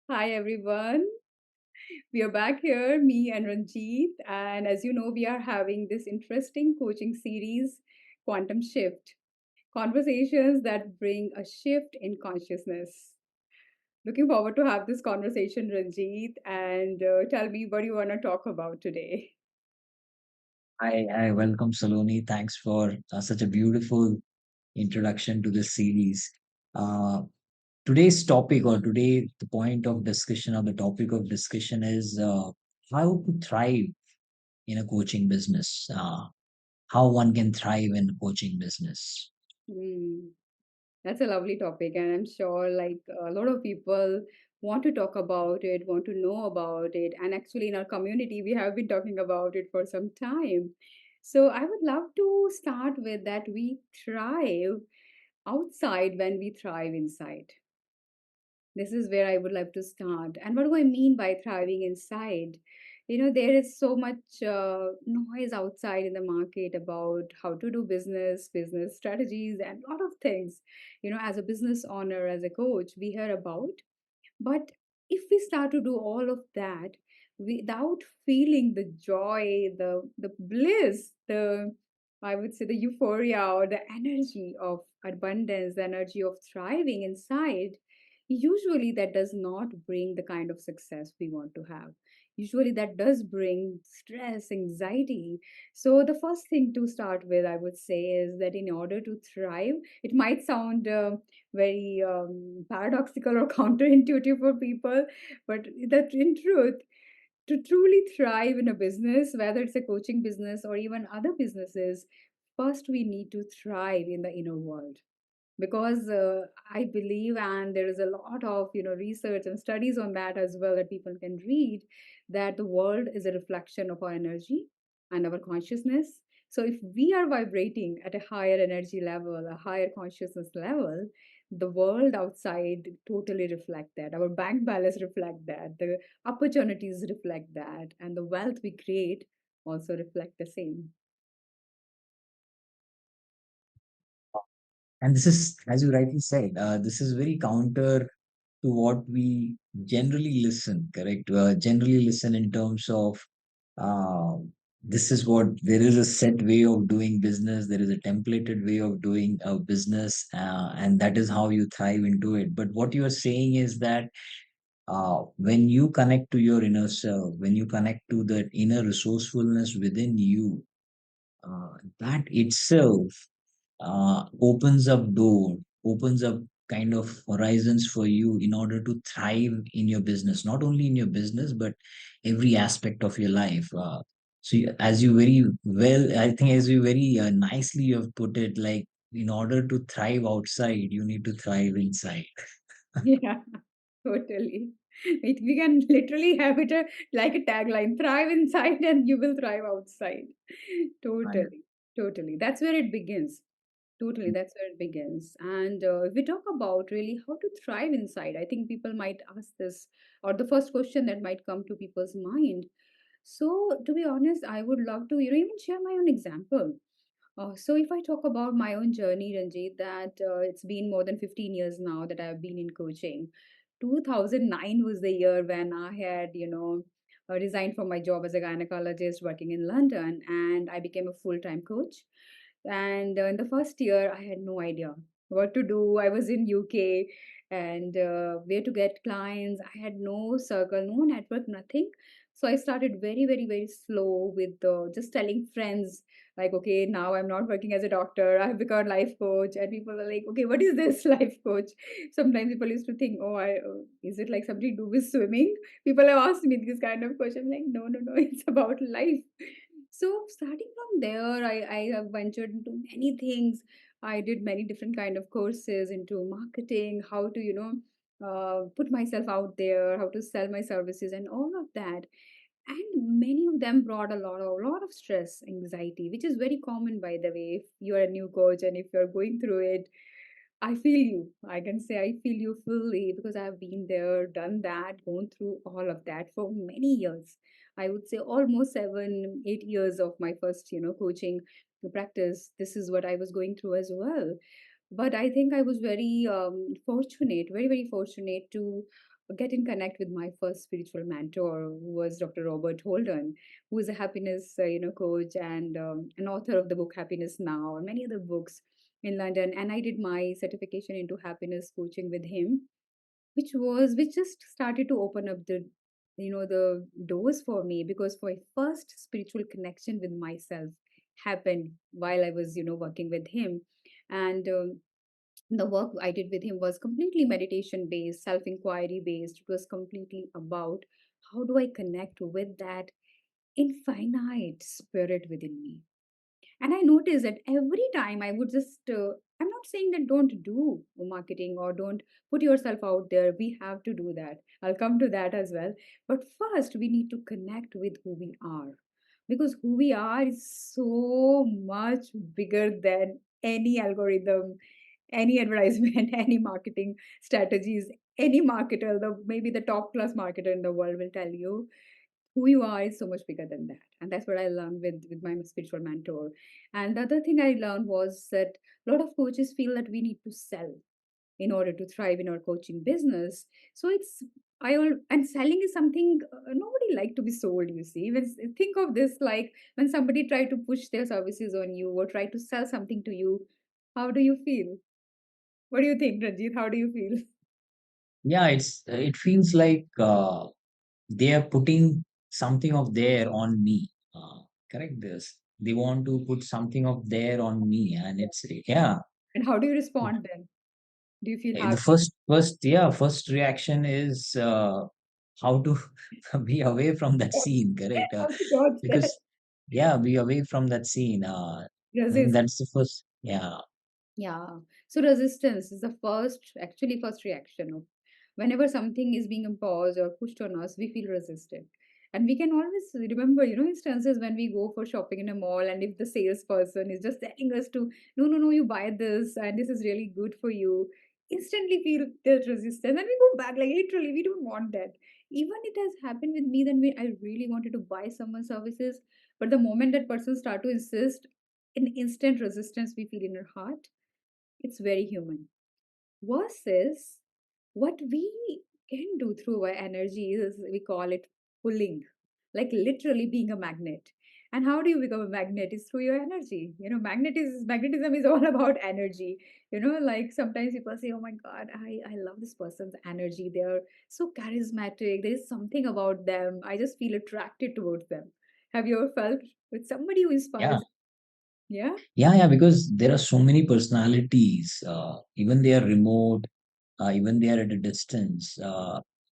Hi everyone. We are back here, me and Ranjeet. And as you know, we are having this interesting coaching series, Quantum Shift conversations that bring a shift in consciousness. Looking forward to have this conversation, Ranjeet, and tell me what you want to talk about today. I welcome Saloni. Thanks for such a beautiful introduction to this series. Uh, Today's topic, or today, the point of discussion or the topic of discussion is how to thrive in a coaching business. How one can thrive in a coaching business. Hmm. That's a lovely topic, and I'm sure like a lot of people want to talk about it, want to know about it. And actually, in our community, we have been talking about it for some time. So, I would love to start with that we thrive outside when we thrive inside. This is where I would like to start. And what do I mean by thriving inside? There is so much noise outside in the market about how to do business, business strategies, and a lot of things. As a business owner, as a coach, we hear about. But if we start to do all of that without feeling the joy, the bliss, the I would say the euphoria or the energy of abundance, the energy of thriving inside, usually that does not bring the kind of success we want to have. Usually that does bring stress, anxiety. So the first thing to start with, I would say, is that in order to thrive, it might sound very paradoxical or counterintuitive for people. But that in truth, to truly thrive in a business, whether it's a coaching business or even other businesses, first we need to thrive in the inner world. Because I believe, and there is a lot of research and studies on that as well that people can read, that the world is a reflection of our energy and our consciousness. So if we are vibrating at a higher energy level, a higher consciousness level, the world outside totally reflect that. Our bank balance reflect that, the opportunities reflect that, and the wealth we create also reflect the same. And this is, as you rightly said, this is very counter to what we generally listen, correct? Generally listen in terms of uh, this is what there is a set way of doing business, there is a templated way of doing a business, and that is how you thrive into it. But what you are saying is that when you connect to your inner self, when you connect to the inner resourcefulness within you, that itself opens up door, opens up kind of horizons for you in order to thrive in your business, not only in your business, but every aspect of your life. As you very well, I think as you very nicely you have put it, like in order to thrive outside, you need to thrive inside. Yeah. Totally. We can literally have it like a tagline, thrive inside and you will thrive outside. Right. Totally. Totally. That's where it begins. Totally. That's where it begins. And if we talk about really how to thrive inside, I think people might ask this, or the first question that might come to people's mind. So, to be honest, I would love to, even share my own example. So if I talk about my own journey, Ranjit, that it's been more than 15 years now that I've been in coaching. 2009 was the year when I had, resigned from my job as a gynecologist working in London, and I became a full-time coach. And in the first year, I had no idea what to do. I was in UK and where to get clients. I had no circle, no network, nothing. So I started very, very, very slow with just telling friends like, okay, now I'm not working as a doctor, I've become a life coach. And people are like, okay, what is this life coach? Sometimes people used to think, oh, is it like something to do with swimming? People have asked me this kind of question. Like, no, no, no, it's about life. So starting from there, I have ventured into many things. I did many different kind of courses into marketing, how to put myself out there, how to sell my services, and all of that. And many of them brought a lot of stress, anxiety, which is very common, by the way. If you're a new coach and if you're going through it, I feel you. I can say I feel you fully because I've been there, done that, gone through all of that for many years. I would say almost 7, 8 years of my first, coaching practice. This is what I was going through as well. But I think I was very fortunate, very, very fortunate to get in connect with my first spiritual mentor, who was Dr. Robert Holden, who is a happiness coach and an author of the book Happiness Now and many other books in London. And I did my certification into happiness coaching with him, which just started to open up the doors for me, because my first spiritual connection with myself happened while I was working with him. And the work I did with him was completely meditation based, self inquiry based. It was completely about how do I connect with that infinite spirit within me. And I noticed that every time I would I'm not saying that don't do marketing or don't put yourself out there. We have to do that. I'll come to that as well. But first, we need to connect with who we are, because who we are is so much bigger than any algorithm, any advertisement, any marketing strategies, any marketer, maybe the top class marketer in the world will tell you who you are is so much bigger than that. And that's what I learned with my spiritual mentor. And the other thing I learned was that a lot of coaches feel that we need to sell in order to thrive in our coaching business. So it's and selling is something nobody like to be sold. You see, think of this like when somebody try to push their services on you or try to sell something to you. How do you feel? What do you think, Ranjit? How do you feel? Yeah, it feels like they are putting something of their on me. Correct this. They want to put something of their on me, and it's yeah. And how do you respond then? Do you feel The happy? first reaction is how to be away from that scene. Correct, How to dodge that? because yeah, be away from that scene. I think Resist. that's the first. Yeah, Yeah. So resistance is the first reaction of whenever something is being imposed or pushed on us, we feel resistant. And we can always remember, instances when we go for shopping in a mall, and if the salesperson is just telling us to, no, no, no, you buy this and this is really good for you, instantly feel that resistance. And we go back, like literally, we don't want that. Even it has happened with me, then I really wanted to buy someone's services. But the moment that person start to insist, in instant resistance we feel in our heart. It's very human. Versus what we can do through our energy is we call it pulling, like literally being a magnet. And how do you become a magnet? Is through your energy. Magnetism is all about energy. Like sometimes people say, "Oh my God, I love this person's energy. They are so charismatic. There is something about them. I just feel attracted towards them." Have you ever felt with somebody who yeah, inspires? Yeah, yeah. Because there are so many personalities. Even they are remote. Even they are at a distance.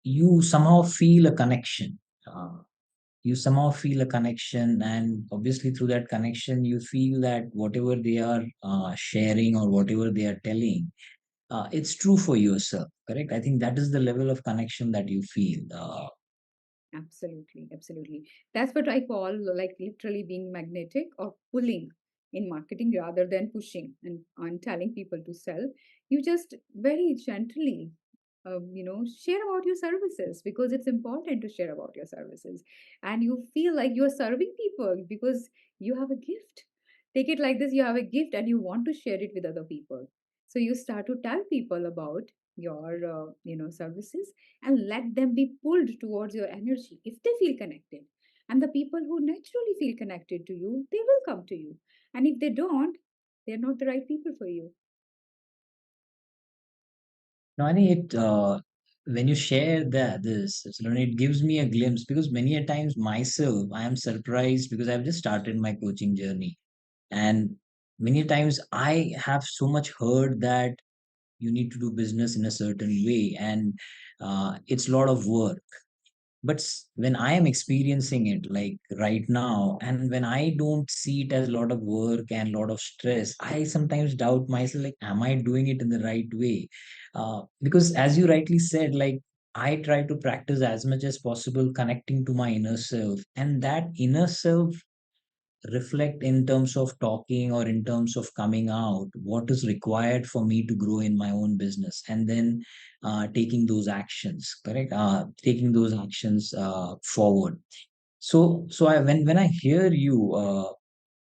You somehow feel a connection. Uh, you somehow feel a connection, and obviously through that connection you feel that whatever they are sharing or whatever they are telling, it's true for yourself. Correct, I think that is the level of connection that you feel. absolutely, absolutely. That's what I call like literally being magnetic or pulling in marketing rather than pushing and on telling people to sell. You just very gently, share about your services, because it's important to share about your services, and you feel like you are serving people because you have a gift. Take it like this: you have a gift and you want to share it with other people. So you start to tell people about your, services, and let them be pulled towards your energy if they feel connected. And the people who naturally feel connected to you, they will come to you. And if they don't, they're not the right people for you. No, I think when you share this, Saloni, it gives me a glimpse, because many a times myself I am surprised because I've just started my coaching journey, and many times I have so much heard that you need to do business in a certain way, and it's a lot of work. But when I am experiencing it like right now, and when I don't see it as a lot of work and a lot of stress, I sometimes doubt myself, like, am I doing it in the right way? Because as you rightly said, like, I try to practice as much as possible connecting to my inner self, and that inner self reflect in terms of talking or in terms of coming out what is required for me to grow in my own business, and then taking those actions. Correct, taking those actions forward. So when I hear you,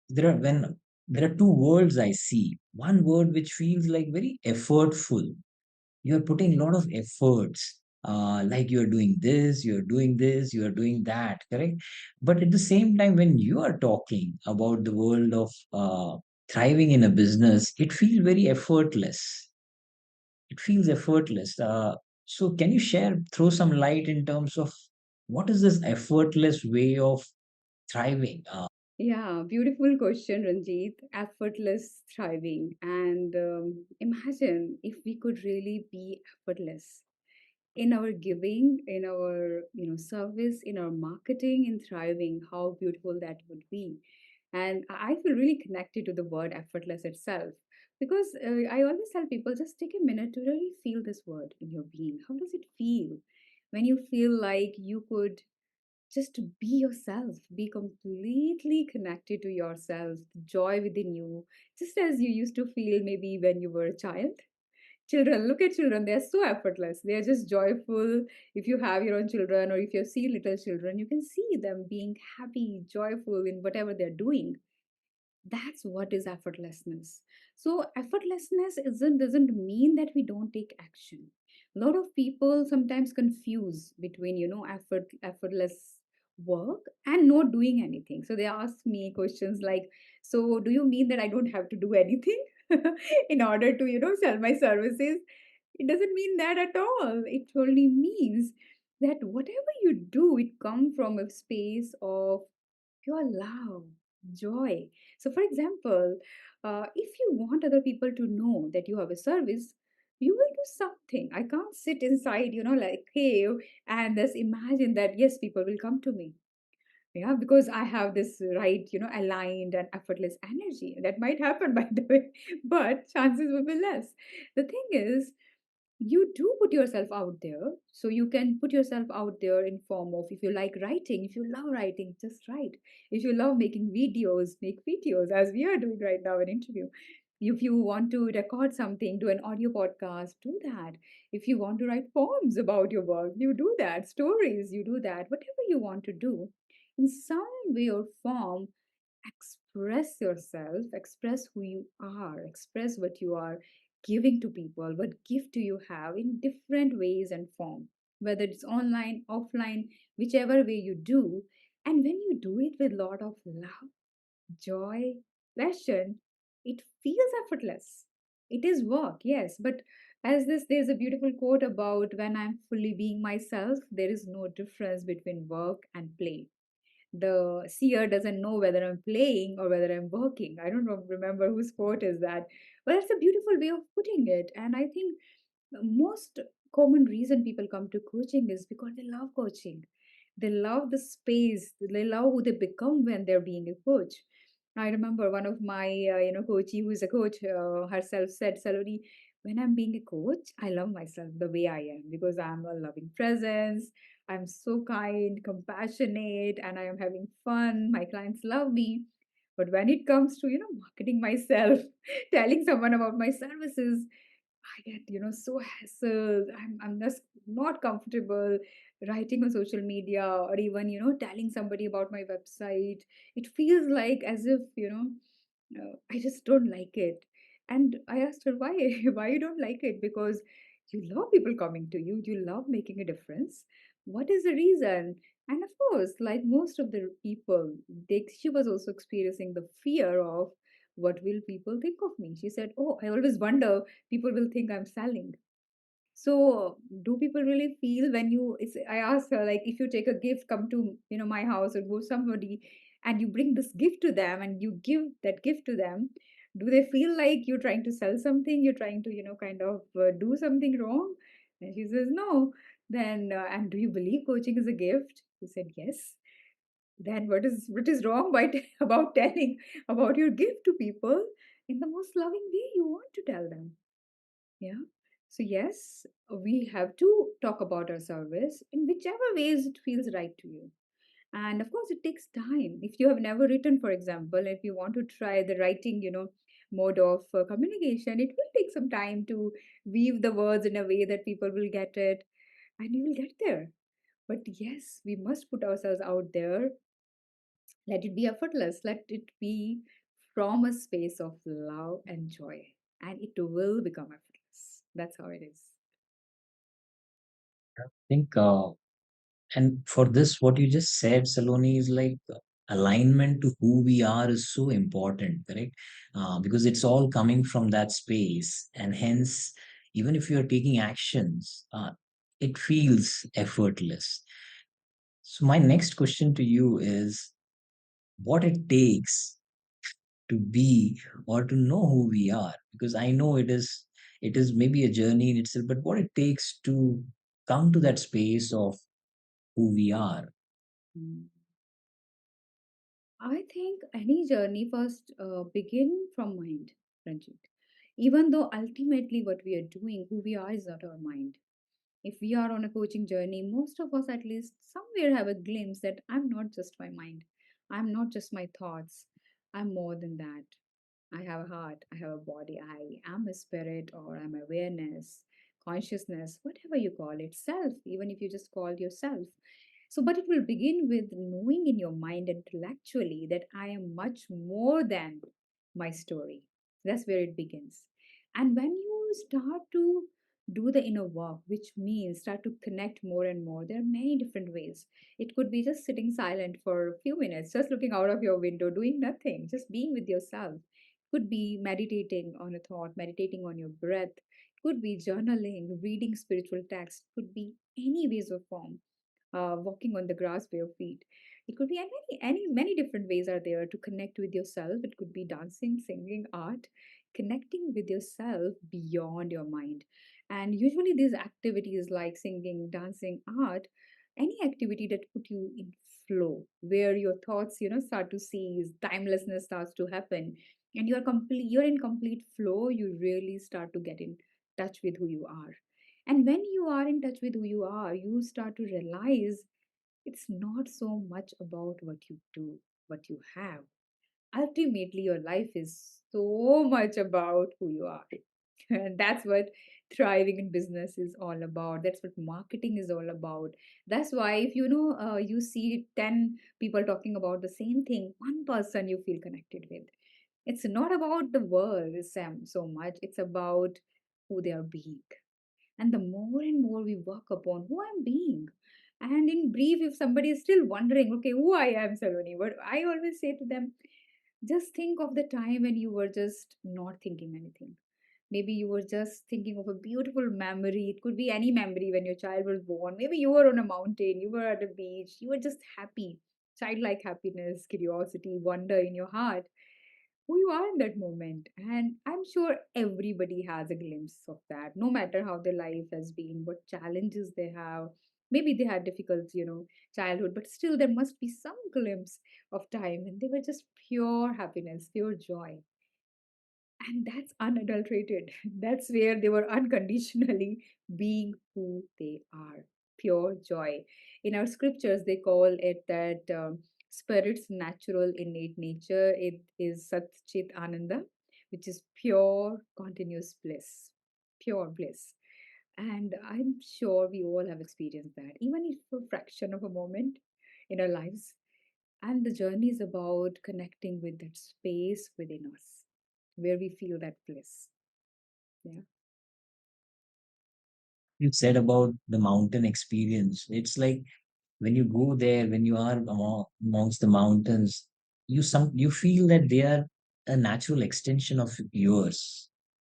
there are two words I see. One word which feels like very effortful. You're putting a lot of efforts. like you're doing this, you're doing this, you're doing that, correct? But at the same time, when you are talking about the world of thriving in a business, it feels very effortless. It feels effortless. So, can you throw some light in terms of what is this effortless way of thriving? Yeah, beautiful question, Ranjit. Effortless thriving. And imagine if we could really be effortless in our giving, in our service, in our marketing, in thriving. How beautiful that would be. And I feel really connected to the word effortless itself because I always tell people just take a minute to really feel this word in your being. How does it feel when you feel like you could just to be yourself, be completely connected to yourself, the joy within you, just as you used to feel maybe when you were a child. Children, look at children, they're so effortless. They're just joyful. If you have your own children or if you see little children, you can see them being happy, joyful in whatever they're doing. That's what is effortlessness. So effortlessness isn't doesn't mean that we don't take action. A lot of people sometimes confuse between effortless work and not doing anything. So they ask me questions like, so do you mean that I don't have to do anything in order to sell my services? It doesn't mean that at all. It only means that whatever you do, it comes from a space of pure love, joy. So, for example, if you want other people to know that you have a service, you will do something. I can't sit inside, like cave and just imagine that yes, people will come to me. Yeah, because I have this right, aligned and effortless energy. That might happen, by the way, but chances will be less. The thing is, you do put yourself out there, so you can put yourself out there in form of, if you like writing, if you love writing, just write. If you love making videos, make videos, as we are doing right now, an interview. If you want to record something, do an audio podcast, do that. If you want to write poems about your work, you do that. Stories, you do that. Whatever you want to do in some way or form, express yourself, express who you are, express what you are giving to people, what gift do you have in different ways and form, whether it's online, offline, whichever way you do. And when you do it with a lot of love, joy, passion, it feels effortless. It is work, yes, but as this, there's a beautiful quote about when I'm fully being myself, there is no difference between work and play. The seer doesn't know whether I'm playing or whether I'm working. I don't remember whose quote is that, but that's a beautiful way of putting it. And I think the most common reason people come to coaching is because they love coaching. They love the space. They love who they become when they're being a coach. I remember one of my, coachee who is a coach herself said, Saloni, when I'm being a coach, I love myself the way I am because I'm a loving presence. I'm so kind, compassionate, and I am having fun. My clients love me. But when it comes to, marketing myself, telling someone about my services, I get, so hassled. I'm just not comfortable writing on social media or even, telling somebody about my website. It feels like as if, I just don't like it. And I asked her why, why you don't like it? Because you love people coming to you, you love making a difference. What is the reason? And of course, like most of the people, she was also experiencing the fear of what will people think of me. She said, oh, I always wonder people will think I'm selling. So, do people really feel when I asked her, like, if you take a gift, come to, my house or go somebody and you bring this gift to them and you give that gift to them, do they feel like you're trying to sell something? You're trying to, kind of do something wrong? And she says, no. Then, and do you believe coaching is a gift? He said, yes. Then what is wrong by about telling about your gift to people in the most loving way you want to tell them? Yeah. So yes, we have to talk about our service in whichever ways it feels right to you. And of course, it takes time. If you have never written, for example, if you want to try the writing, mode of communication, it will take some time to weave the words in a way that people will get it, and you will get there. But yes, we must put ourselves out there. Let it be effortless. Let it be from a space of love and joy, and it will become effortless. That's how it is. think, and for this, what you just said, Saloni, is like alignment to who we are is so important, correct? Because it's all coming from that space. And hence, even if you're taking actions, it feels effortless. So, my next question to you is what it takes to be or to know who we are, because I know it is maybe a journey in itself, but what it takes to come to that space of who we are. Mm. I think any journey first begin from mind, Ranjit. Even though ultimately what we are doing, who we are, is not our mind. If we are on a coaching journey, most of us at least somewhere have a glimpse that I'm not just my mind, I'm not just my thoughts, I'm more than that. I have a heart, I have a body, I am a spirit, or I'm awareness, consciousness, whatever you call it, self, even if you just call yourself. So, but it will begin with knowing in your mind intellectually that I am much more than my story. That's where it begins. And when you start to do the inner work, which means start to connect more and more, there are many different ways. It could be just sitting silent for a few minutes, just looking out of your window, doing nothing, just being with yourself. Could be meditating on a thought, meditating on your breath. Could be journaling, reading spiritual text. Could be any ways or form, walking on the grass bare feet. It could be many different ways are there to connect with yourself. It could be dancing, singing, art, connecting with yourself beyond your mind. And usually these activities like singing, dancing, art, any activity that put you in flow, where your thoughts, start to cease, timelessness starts to happen, and you're in complete flow, you really start to get in touch with who you are. And when you are in touch with who you are, you start to realize it's not so much about what you do, what you have. Ultimately, your life is so much about who you are. And that's what thriving in business is all about. That's what marketing is all about. That's why if you see 10 people talking about the same thing, one person you feel connected with. It's not about the world, Sam, so much. It's about who they are being. And the more and more we work upon who I'm being. And in brief, if somebody is still wondering, okay, who I am, Saloni, what I always say to them, just think of the time when you were just not thinking anything. Maybe you were just thinking of a beautiful memory. It could be any memory when your child was born. Maybe you were on a mountain, you were at a beach, you were just happy. Childlike happiness, curiosity, wonder in your heart, who you are in that moment. And I'm sure everybody has a glimpse of that, no matter how their life has been, what challenges they have. Maybe they had difficult, childhood, but still there must be some glimpse of time when they were just pure happiness, pure joy. And that's unadulterated. That's where they were unconditionally being who they are. Pure joy. In our scriptures, they call it that spirit's natural innate nature. It is Sat Chit Ananda, which is pure continuous bliss. Pure bliss. And I'm sure we all have experienced that, even if for a fraction of a moment in our lives. And the journey is about connecting with that space within us where we feel that bliss. Yeah. You said about the mountain experience. It's like when you go there, when you are amongst the mountains, you feel that they are a natural extension of yours.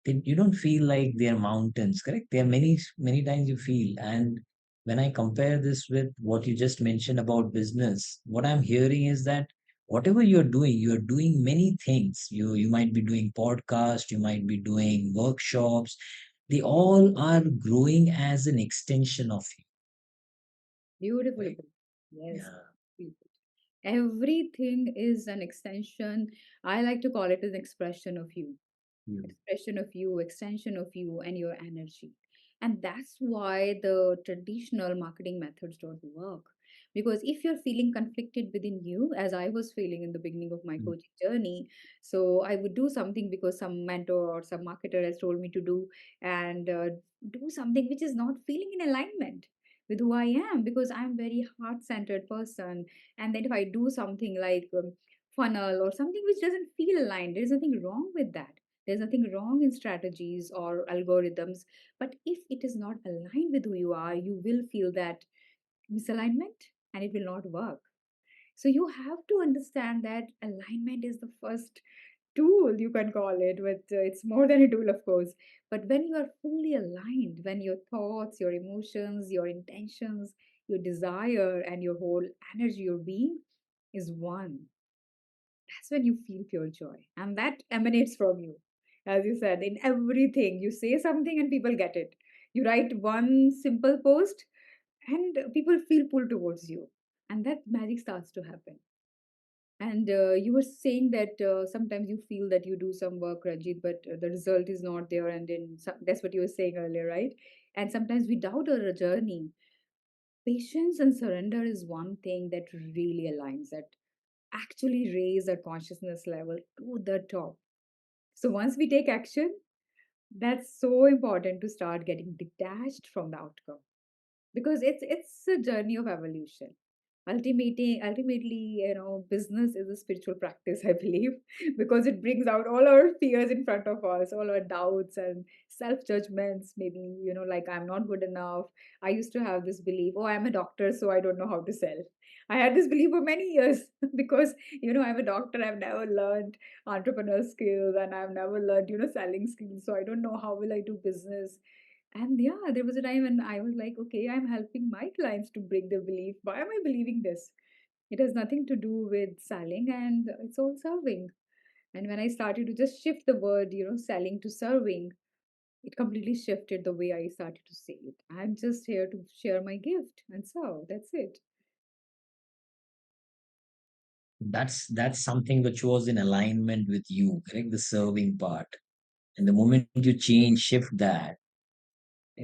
You don't feel like they are mountains, correct? There are many times you feel. And when I compare this with what you just mentioned about business, what I'm hearing is that whatever you're doing many things. You might be doing podcast, you might be doing workshops. They all are growing as an extension of you, Beautifully right? put. Yes. Yeah. Beautifully put. Everything is an extension. I like to call it an expression of you. You. Expression of you, extension of you, and your energy. And that's why the traditional marketing methods don't work. Because if you're feeling conflicted within you, as I was feeling in the beginning of my Mm. coaching journey, so I would do something because some mentor or some marketer has told me to do, and do something which is not feeling in alignment with who I am, because I'm very heart centered person. And then if I do something like funnel or something which doesn't feel aligned, there's nothing wrong with that, There's nothing wrong in strategies or algorithms, but if it is not aligned with who you are, you will feel that misalignment and it will not work. So you have to understand that alignment is the first tool, you can call it, but it's more than a tool, of course. But when you are fully aligned, when your thoughts, your emotions, your intentions, your desire, and your whole energy, your being is one, that's when you feel pure joy. And that emanates from you. As you said, in everything, you say something and people get it. You write one simple post and people feel pulled towards you. And that magic starts to happen. And you were saying that sometimes you feel that you do some work, Rajit, but the result is not there. And then that's what you were saying earlier, right? And sometimes we doubt our journey. Patience and surrender is one thing that really aligns, that actually raise our consciousness level to the top. So once we take action, that's so important to start getting detached from the outcome, because it's a journey of evolution. Ultimately, business is a spiritual practice, I believe, because it brings out all our fears in front of us, all our doubts and self judgments. Maybe, like, I'm not good enough. I used to have this belief, oh, I'm a doctor, so I don't know how to sell. I had this belief for many years because, I'm a doctor. I've never learned entrepreneur skills, and I've never learned, selling skills. So I don't know how will I do business. And yeah, there was a time when I was like, okay, I'm helping my clients to break their belief. Why am I believing this? It has nothing to do with selling, and it's all serving. And when I started to just shift the word, selling to serving, it completely shifted the way I started to say it. I'm just here to share my gift and serve. That's it. That's something which was in alignment with you, correct? The serving part. And the moment you change, shift that,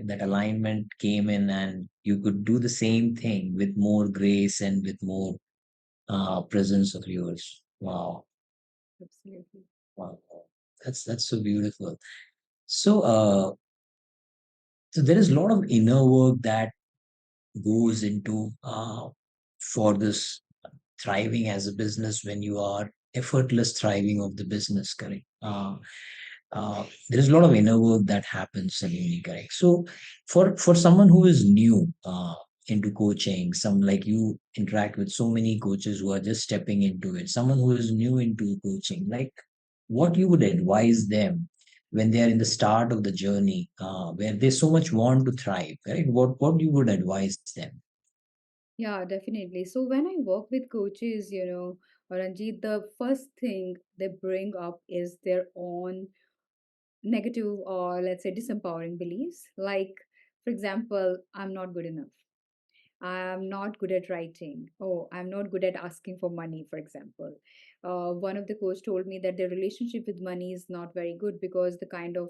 that alignment came in and you could do the same thing with more grace and with more presence of yours. Wow. Absolutely. Wow. That's so beautiful. So so there is a lot of inner work that goes into for this thriving as a business when you are effortless thriving of the business, correct? There is a lot of inner work that happens, Saloni, correct? So for someone who is new into coaching, some like you interact with so many coaches who are just stepping into it, someone who is new into coaching, like what you would advise them when they are in the start of the journey, where they so much want to thrive, right? What you would advise them? Yeah, definitely. So when I work with coaches, Ranjit, the first thing they bring up is their own negative, or let's say disempowering beliefs. Like, for example, I'm not good enough. I'm not good at writing. Oh, I'm not good at asking for money, for example. One of the coach told me that their relationship with money is not very good because the kind of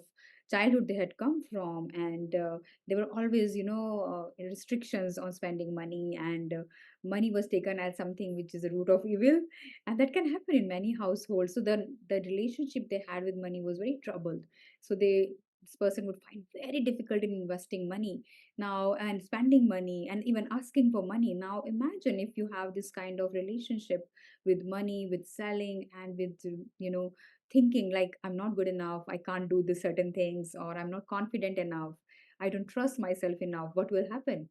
childhood they had come from, and there were always, restrictions on spending money, and money was taken as something which is a root of evil, and that can happen in many households. So the relationship they had with money was very troubled. So this person would find very difficult in investing money now and spending money and even asking for money. Now imagine if you have this kind of relationship with money, with selling, and with thinking like, I'm not good enough, I can't do this certain things, or I'm not confident enough, I don't trust myself enough. What will happen?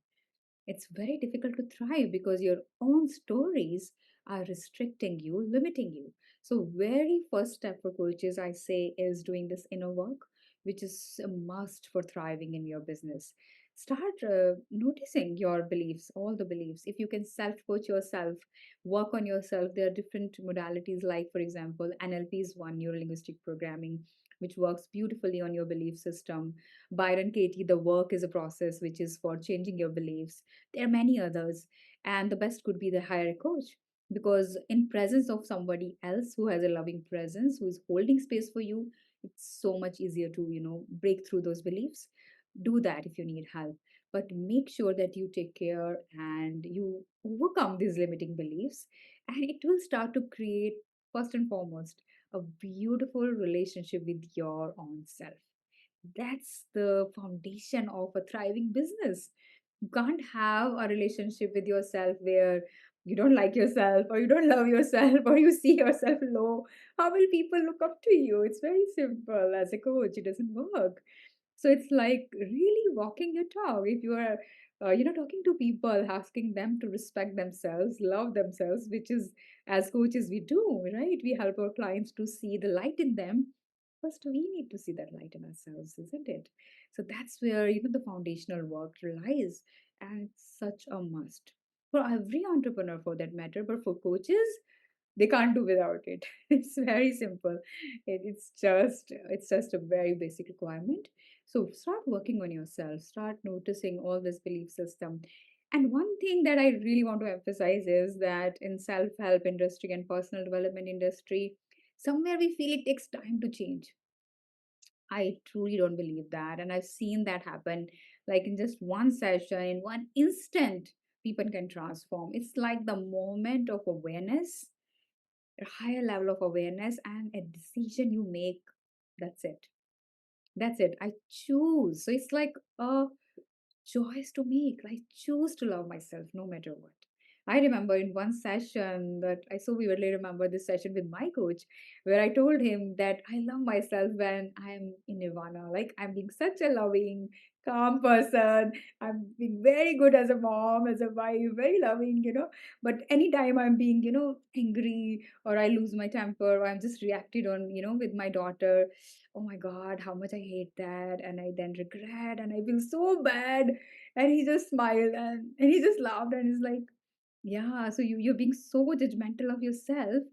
It's very difficult to thrive because your own stories are restricting you, limiting you. So, very first step for coaches, I say, is doing this inner work, which is a must for thriving in your business. Start noticing your beliefs, all the beliefs. If you can self coach yourself, work on yourself, there are different modalities, like, for example, NLP is one, neuro linguistic programming, which works beautifully on your belief system. Byron Katie, the work is a process, which is for changing your beliefs. There are many others, and the best could be the hire a coach, because in presence of somebody else who has a loving presence, who is holding space for you, it's so much easier to break through those beliefs. Do that if you need help, but make sure that you take care and you overcome these limiting beliefs, and it will start to create, first and foremost, a beautiful relationship with your own self. That's the foundation of a thriving business. You can't have a relationship with yourself where you don't like yourself, or you don't love yourself, or you see yourself low, how will people look up to you? It's very simple. As a coach, it doesn't work. So it's like really walking your talk. If you are, talking to people, asking them to respect themselves, love themselves, which is, as coaches, we do, right? We help our clients to see the light in them. First, we need to see that light in ourselves, isn't it? So that's where, the foundational work lies. And it's such a must for every entrepreneur for that matter, but for coaches, they can't do without it. It's very simple. It's just a very basic requirement. So start working on yourself, start noticing all this belief system. And one thing that I really want to emphasize is that in self-help industry and personal development industry, somewhere we feel it takes time to change. I truly don't believe that. And I've seen that happen like in just one session, in one instant, people can transform. It's like the moment of awareness, a higher level of awareness, and a decision you make. That's it. That's it. I choose. So it's like a choice to make. I choose to love myself no matter what. I remember in one session that I so vividly remember this session with my coach, where I told him that I love myself when I'm in Nirvana. Like I'm being such a loving, calm person. I'm being very good as a mom, as a wife, very loving. But anytime I'm being, angry, or I lose my temper, or I'm just reacted on, with my daughter, oh my God, how much I hate that. And I then regret and I feel so bad. And he just smiled and he just laughed and he's like, yeah, so you're being so judgmental of yourself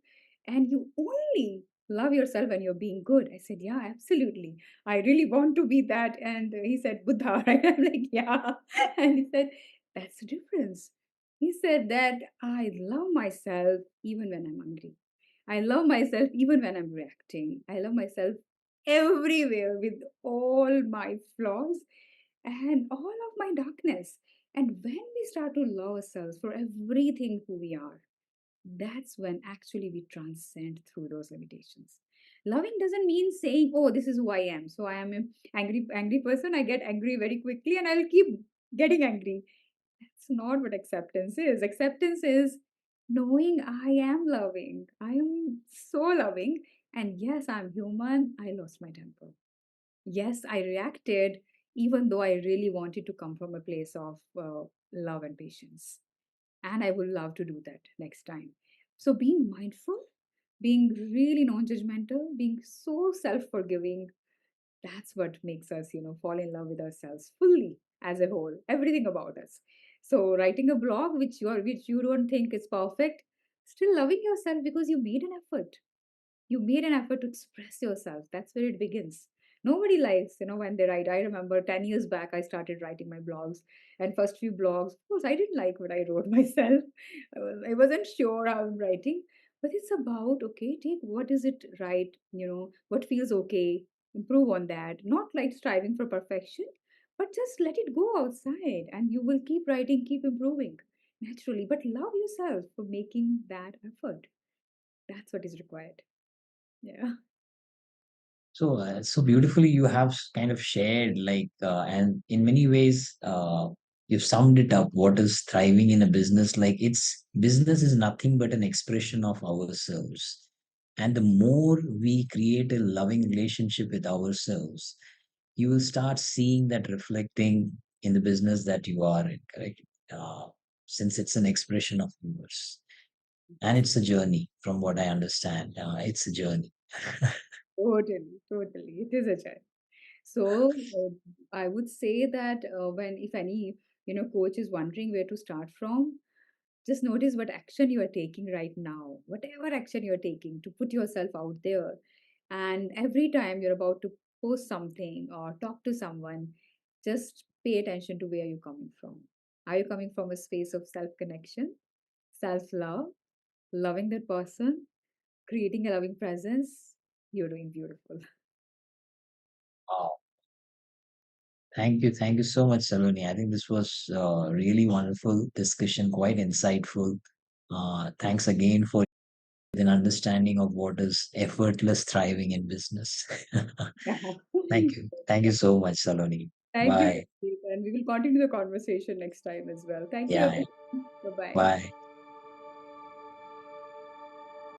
and you only love yourself when you're being good. I said, yeah, absolutely. I really want to be that. And he said, Buddha, right? I'm like, yeah. And he said, that's the difference. He said that I love myself even when I'm angry. I love myself even when I'm reacting. I love myself everywhere with all my flaws and all of my darkness. And when we start to love ourselves for everything who we are, that's when actually we transcend through those limitations. Loving doesn't mean saying, "Oh, this is who I am. So I am an angry person. I get angry very quickly, and I'll keep getting angry." That's not what acceptance is. Acceptance is knowing I am loving. I am so loving, and yes, I'm human. I lost my temper. Yes, I reacted, even though I really wanted to come from a place of love and patience. And I would love to do that next time. So, being mindful, being really non judgmental, being so self forgiving, that's what makes us, fall in love with ourselves fully as a whole, everything about us. So, writing a blog which you don't think is perfect, still loving yourself because you made an effort, you made an effort to express yourself. That's where it begins. Nobody likes, when they write. I remember 10 years back, I started writing my blogs. And first few blogs, of course, I didn't like what I wrote myself. I wasn't sure how I'm writing. But it's about, okay, take what is it right, what feels okay, improve on that. Not like striving for perfection, but just let it go outside and you will keep writing, keep improving naturally. But love yourself for making that effort. That's what is required. Yeah. So, so beautifully, you have kind of shared, and in many ways, you've summed it up. What is thriving in a business? Like, it's business is nothing but an expression of ourselves. And the more we create a loving relationship with ourselves, you will start seeing that reflecting in the business that you are in, correct? Uh, since it's an expression of yours. And it's a journey, from what I understand. It's a journey. Totally, totally. It is a child. So I would say that when, if any, coach is wondering where to start from, just notice what action you are taking right now, whatever action you're taking to put yourself out there. And every time you're about to post something or talk to someone, just pay attention to where you're coming from. Are you coming from a space of self connection, self love, loving that person, creating a loving presence? You're doing beautiful. Wow. Thank you. Thank you so much, Saloni. I think this was really wonderful discussion, quite insightful. Thanks again for an understanding of what is effortless thriving in business. Yeah. Thank you. Thank you so much, Saloni. Thank you, Bye. Rajiv, and we will continue the conversation next time as well. Thank you, Yeah. everyone. Bye bye. Bye.